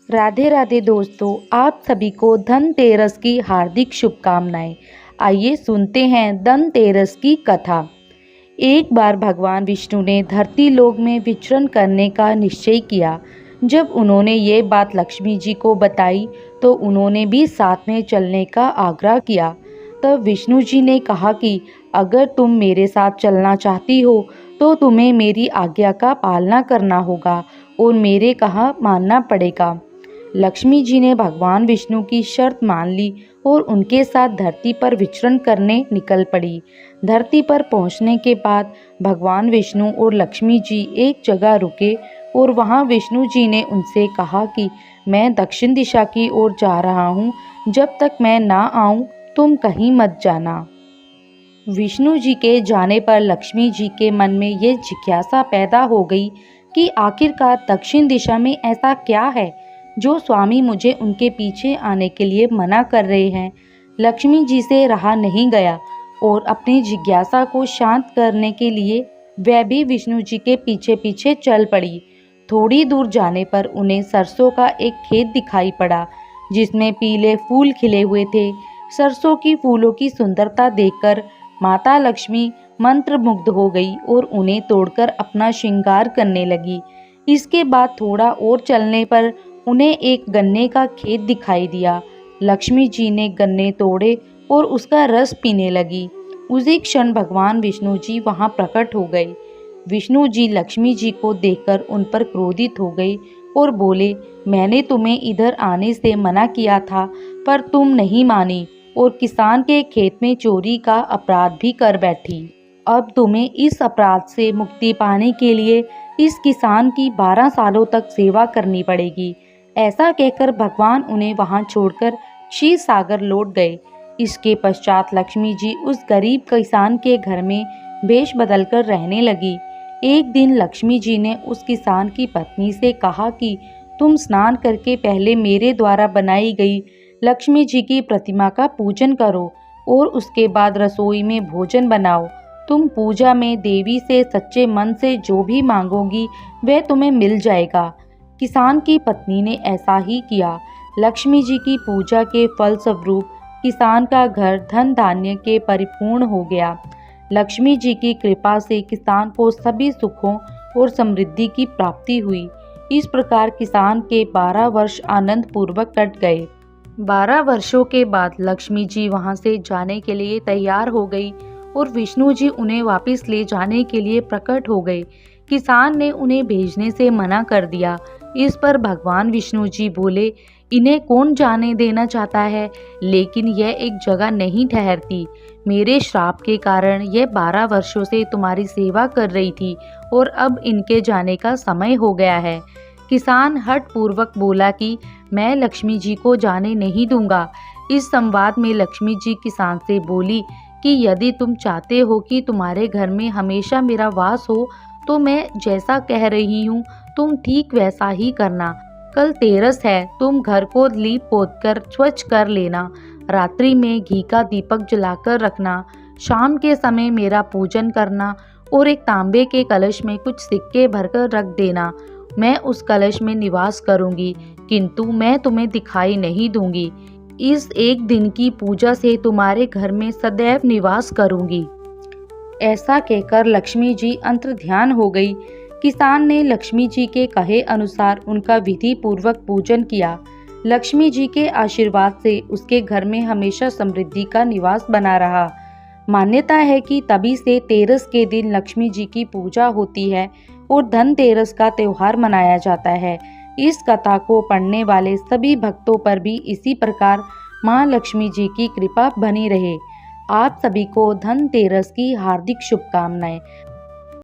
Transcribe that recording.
राधे राधे दोस्तों, आप सभी को धनतेरस की हार्दिक शुभकामनाएं। आइए सुनते हैं धनतेरस की कथा। एक बार भगवान विष्णु ने धरती लोक में विचरण करने का निश्चय किया। जब उन्होंने ये बात लक्ष्मी जी को बताई तो उन्होंने भी साथ में चलने का आग्रह किया। तब विष्णु जी ने कहा कि अगर तुम मेरे साथ चलना चाहती हो तो तुम्हें मेरी आज्ञा का पालना करना होगा और मेरे कहा मानना पड़ेगा। लक्ष्मी जी ने भगवान विष्णु की शर्त मान ली और उनके साथ धरती पर विचरण करने निकल पड़ी। धरती पर पहुंचने के बाद भगवान विष्णु और लक्ष्मी जी एक जगह रुके और वहां विष्णु जी ने उनसे कहा कि मैं दक्षिण दिशा की ओर जा रहा हूं, जब तक मैं ना आऊं तुम कहीं मत जाना। विष्णु जी के जाने पर लक्ष्मी जी के मन में ये जिज्ञासा पैदा हो गई कि आखिरकार दक्षिण दिशा में ऐसा क्या है जो स्वामी मुझे उनके पीछे आने के लिए मना कर रहे हैं। लक्ष्मी जी से रहा नहीं गया और अपनी जिज्ञासा को शांत करने के लिए वह भी विष्णु जी के पीछे पीछे चल पड़ी। थोड़ी दूर जाने पर उन्हें सरसों का एक खेत दिखाई पड़ा जिसमें पीले फूल खिले हुए थे। सरसों की फूलों की सुंदरता देखकर माता लक्ष्मी मंत्रमुग्ध हो गई और उन्हें तोड़कर अपना श्रृंगार करने लगी। इसके बाद थोड़ा और चलने पर उन्हें एक गन्ने का खेत दिखाई दिया। लक्ष्मी जी ने गन्ने तोड़े और उसका रस पीने लगी। उसी क्षण भगवान विष्णु जी वहां प्रकट हो गए। विष्णु जी लक्ष्मी जी को देखकर उन पर क्रोधित हो गए और बोले, मैंने तुम्हें इधर आने से मना किया था पर तुम नहीं मानी और किसान के खेत में चोरी का अपराध भी कर बैठी। अब तुम्हें इस अपराध से मुक्ति पाने के लिए इस किसान की 12 सालों तक सेवा करनी पड़ेगी। ऐसा कहकर भगवान उन्हें वहां छोड़कर क्षीर सागर लौट गए। इसके पश्चात लक्ष्मी जी उस गरीब किसान के घर में भेष बदलकर रहने लगी। एक दिन लक्ष्मी जी ने उस किसान की पत्नी से कहा कि तुम स्नान करके पहले मेरे द्वारा बनाई गई लक्ष्मी जी की प्रतिमा का पूजन करो और उसके बाद रसोई में भोजन बनाओ। तुम पूजा में देवी से सच्चे मन से जो भी मांगोगी वह तुम्हें मिल जाएगा। किसान की पत्नी ने ऐसा ही किया। लक्ष्मी जी की पूजा के फल स्वरूप किसान का घर धन धान्य के परिपूर्ण हो गया। लक्ष्मी जी की कृपा से किसान को सभी सुखों और समृद्धि की प्राप्ति हुई। इस प्रकार किसान के 12 वर्ष आनंद पूर्वक कट गए। 12 वर्षों के बाद लक्ष्मी जी वहां से जाने के लिए तैयार हो गई और विष्णु जी उन्हें वापस ले जाने के लिए प्रकट हो गए। किसान ने उन्हें भेजने से मना कर दिया। इस पर भगवान विष्णु जी बोले, इन्हें कौन जाने देना चाहता है, लेकिन यह एक जगह नहीं ठहरती। मेरे श्राप के कारण यह 12 वर्षों से तुम्हारी सेवा कर रही थी और अब इनके जाने का समय हो गया है। किसान हठ पूर्वक बोला कि मैं लक्ष्मी जी को जाने नहीं दूंगा। इस संवाद में लक्ष्मी जी किसान से बोली कि यदि तुम चाहते हो कि तुम्हारे घर में हमेशा मेरा वास हो तो मैं जैसा कह रही हूँ तुम ठीक वैसा ही करना। कल तेरस है, तुम घर को लीप पोत कर स्वच्छ कर लेना। रात्रि में घी का दीपक जलाकर रखना। शाम के समय मेरा पूजन करना और एक तांबे के कलश में कुछ सिक्के भरकर रख देना। मैं उस कलश में निवास करूंगी, किंतु मैं तुम्हें दिखाई नहीं दूंगी। इस एक दिन की पूजा से तुम्हारे घर में सदैव निवास करूंगी। ऐसा कहकर लक्ष्मी जी अंतर्ध्यान हो गई। किसान ने लक्ष्मी जी के कहे अनुसार उनका विधि पूर्वक पूजन किया। लक्ष्मी जी के आशीर्वाद से उसके घर में हमेशा समृद्धि का निवास बना रहा। मान्यता है कि तभी से तेरस के दिन लक्ष्मी जी की पूजा होती है और धनतेरस का त्योहार मनाया जाता है। इस कथा को पढ़ने वाले सभी भक्तों पर भी इसी प्रकार माँ लक्ष्मी जी की कृपा बनी रहे। आप सभी को धनतेरस की हार्दिक शुभकामनाएं।